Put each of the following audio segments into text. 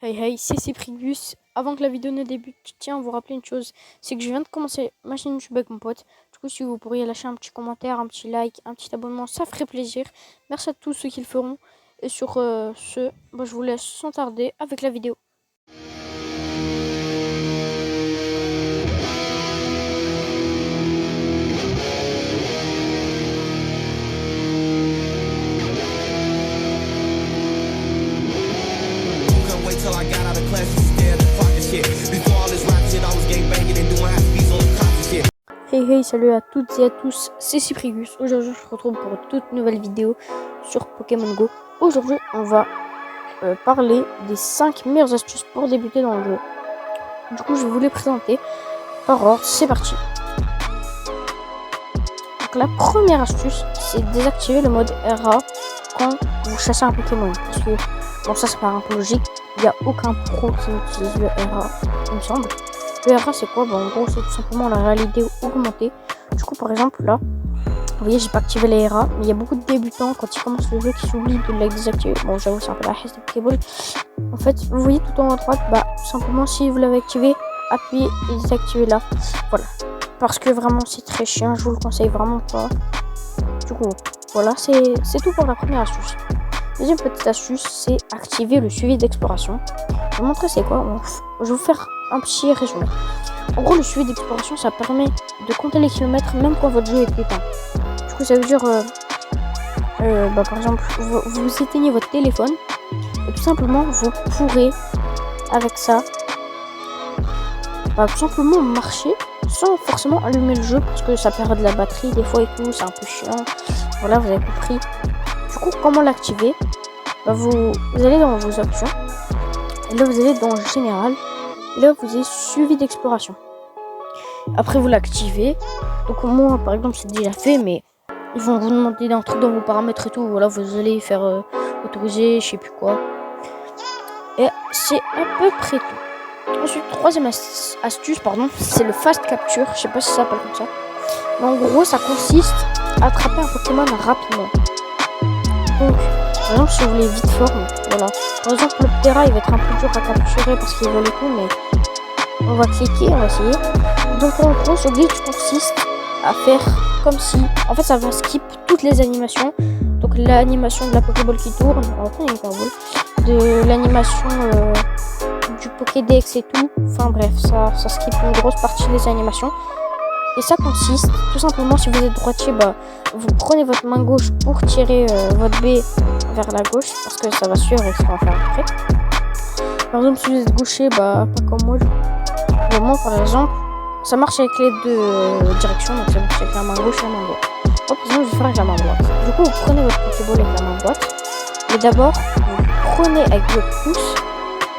Hey hey, c'est Cyprius. Avant que la vidéo ne débute, je tiens à vous rappeler une chose, c'est que je viens de commencer ma chaîne YouTube avec mon pote. Du coup, si vous pourriez lâcher un petit commentaire, un petit like, un petit abonnement, ça ferait plaisir. Merci à tous ceux qui le feront. Et sur ce, je vous laisse sans tarder avec la vidéo. Till I got out of class and scared the fucking shit. Before all this rap shit, I was gang banging and doing half beats on the cops and shit. Hey hey, salut à toutes et à tous, c'est Cyprius. Aujourd'hui, je vous retrouve pour une toute nouvelle vidéo sur Pokémon Go. Aujourd'hui, on va parler des 5 meilleures astuces pour débuter dans le jeu. Du coup, je vais vous les présenter par ordre. C'est parti. Donc, la première astuce, c'est désactiver le mode RA quand vous chassez un Pokémon. Parce que, bon, ça paraît un peu logique. Il n'y a aucun pro qui utilise le RA, il me semble. Le RA, c'est quoi? En gros, c'est tout simplement la réalité augmentée. Du coup, par exemple, là, vous voyez, j'ai pas activé les RA, mais il y a beaucoup de débutants quand ils commencent le jeu qui s'oublient de les désactiver. Bon, j'avoue, c'est un peu la haisse des Pokéballs. En fait, vous voyez tout en haut à droite, tout simplement, si vous l'avez activé, appuyez et désactivez là. Voilà. Parce que vraiment, c'est très chiant, je vous le conseille vraiment pas. Du coup, voilà, c'est tout pour la première astuce. Deuxième petite astuce, c'est activer le suivi d'exploration. Je vais vous montrer c'est quoi. Je vais vous faire un petit résumé. En gros, le suivi d'exploration, ça permet de compter les kilomètres même quand votre jeu est éteint. Du coup, ça veut dire, par exemple, vous éteignez votre téléphone et tout simplement, vous pourrez, avec ça, tout simplement marcher sans forcément allumer le jeu parce que ça perd de la batterie des fois et tout, c'est un peu chiant. Voilà, vous avez compris. Du coup, comment l'activer? Vous allez dans vos options. Et là, vous allez dans Général. Et là, vous avez Suivi d'exploration. Après, vous l'activez. Donc, moi, par exemple, c'est déjà fait, mais ils vont vous demander d'un truc dans vos paramètres et tout. Voilà, vous allez faire autoriser, je sais plus quoi. Et c'est à peu près tout. Ensuite, troisième astuce, c'est le Fast Capture. Je sais pas si ça s'appelle comme ça. Mais en gros, ça consiste à attraper un Pokémon rapidement. Donc, par exemple, si vous voulez vite forme, voilà. Par exemple, le Ptera, il va être un peu dur à capturer parce qu'il vole et tout, mais on va cliquer, on va essayer. Donc, en gros, ce glitch consiste à faire comme si, en fait, ça va skip toutes les animations. Donc, l'animation de la Pokéball qui tourne, on va prendre une Pokéball, de l'animation du Pokédex et tout. Enfin, bref, ça skip une grosse partie des animations. Et ça consiste, tout simplement, si vous êtes droitier, vous prenez votre main gauche pour tirer votre B vers la gauche, parce que ça va suivre et ça va faire après. Par exemple, si vous êtes gaucher, pas comme moi, par exemple, ça marche avec les deux directions, donc ça marche avec la main gauche et la main droite. Moi, par exemple, je vais faire avec la main droite. Du coup, vous prenez votre Pokéball avec la main droite, mais d'abord, vous prenez avec votre pouce,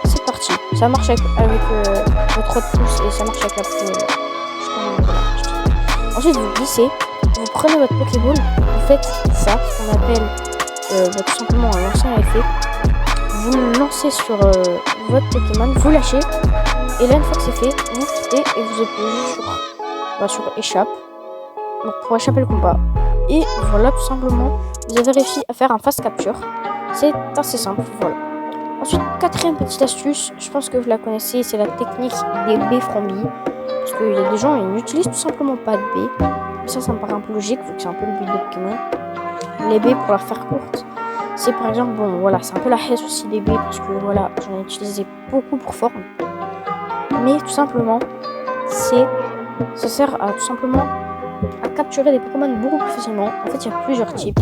c'est parti. Ça marche avec votre autre pouce et ça marche avec la Pokéball. Ensuite, vous glissez, vous prenez votre Pokéball, vous faites ça, ce qu'on appelle tout simplement un lancer à effet. Vous le lancez sur votre Pokémon, vous lâchez, et là, une fois que c'est fait, vous quittez et vous appuyez sur échappe, donc pour échapper le combat. Et voilà, tout simplement, vous avez réussi à faire un fast capture. C'est assez simple, voilà. Ensuite, quatrième petite astuce, je pense que vous la connaissez, c'est la technique des baies Frambi. Parce qu'il y a des gens, ils n'utilisent tout simplement pas de baies. Ça me paraît un peu logique, vu que c'est un peu le but de Pokémon. Les baies, pour la faire courte, c'est par exemple, c'est un peu la haisse aussi des baies, parce que voilà, j'en ai utilisé beaucoup pour forme. Mais tout simplement, ça sert à tout simplement à capturer des Pokémon beaucoup plus facilement. En fait, il y a plusieurs types.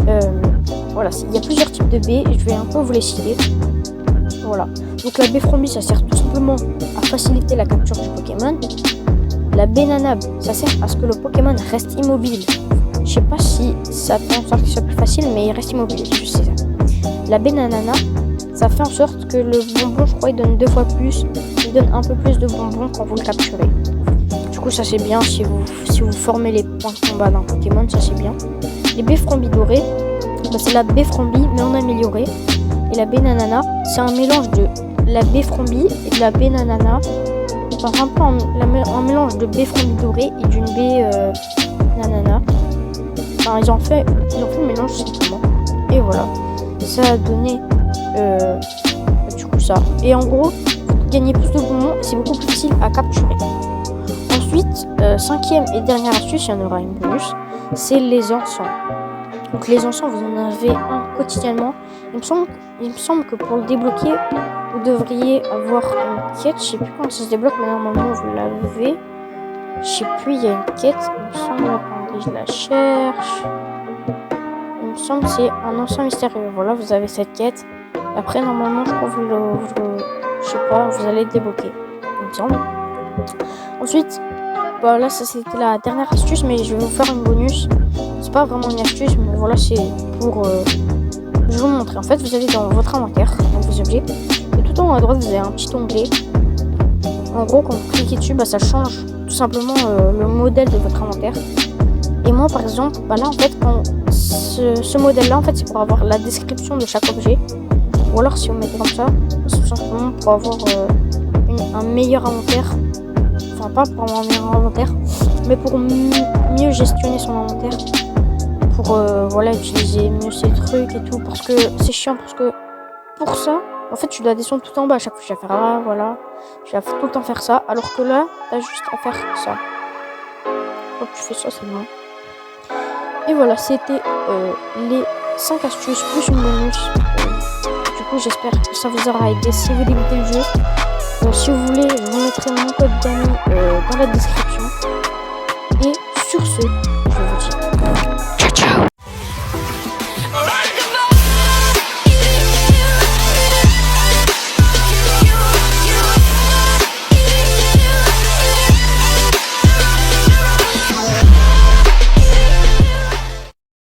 Il y a plusieurs types de baies, et je vais un peu vous les citer. Voilà. Donc la baie Frambi, ça sert tout simplement à faciliter la capture du Pokémon. La baie Nanab, ça sert à ce que le Pokémon reste immobile. Je sais pas si ça fait en sorte qu'il soit plus facile, mais il reste immobile, je sais ça. La baie Nanana, ça fait en sorte que le bonbon, je crois, il donne 2 fois plus. Il donne un peu plus de bonbons quand vous le capturez. Du coup, ça c'est bien si vous formez les points de combat d'un Pokémon, ça c'est bien. Les baies Frambi dorées, c'est la baie Frambi, mais en amélioré. Et la baie Nanana, c'est un mélange de la baie Frambi et de la baie Nanana. Enfin, un peu un mélange de baie Frambi dorée et d'une baie Nanana. Enfin, ils ont fait le mélange simplement. Et voilà. Ça a donné ça. Et en gros, vous gagnez plus de bonbons et c'est beaucoup plus facile à capturer. Ensuite, cinquième et dernière astuce, il y en aura une bonus, c'est les encens. Donc les encens, vous en avez un quotidiennement. Il me semble que pour le débloquer, vous devriez avoir une quête. Je sais plus comment ça se débloque, mais normalement vous l'avez. Je sais plus, il y a une quête. Il me semble, attendez, je la cherche. Il me semble que c'est un encens mystérieux. Voilà, vous avez cette quête. Et après, normalement, je crois que je sais pas, vous allez le débloquer. Il me semble. Ensuite, voilà, ça c'était la dernière astuce, mais je vais vous faire une bonus. C'est pas vraiment une astuce, mais voilà, c'est pour. Je vais vous montrer. En fait, vous allez dans votre inventaire, dans vos objets, et tout en haut à droite, vous avez un petit onglet. En gros, quand vous cliquez dessus, ça change tout simplement le modèle de votre inventaire. Et moi, par exemple, là, en fait, quand ce modèle-là, en fait, c'est pour avoir la description de chaque objet. Ou alors, si vous mettez comme ça, c'est tout simplement pour avoir un meilleur inventaire. Enfin, pas pour avoir un meilleur inventaire, mais pour mieux gestionner son inventaire. Pour voilà, utiliser mieux ses trucs et tout. Parce que c'est chiant, parce que pour ça, en fait, tu dois descendre tout en bas à chaque fois. Je vais faire voilà. Je vais tout le temps faire ça. Alors que là, tu as juste à faire ça. Quand tu fais ça, c'est bon. Et voilà, c'était les 5 astuces plus une bonus. Du coup, j'espère que ça vous aura aidé si vous débutez le jeu. Si vous voulez, je vous mettrai mon code d'amis dans la description. Et sur ce,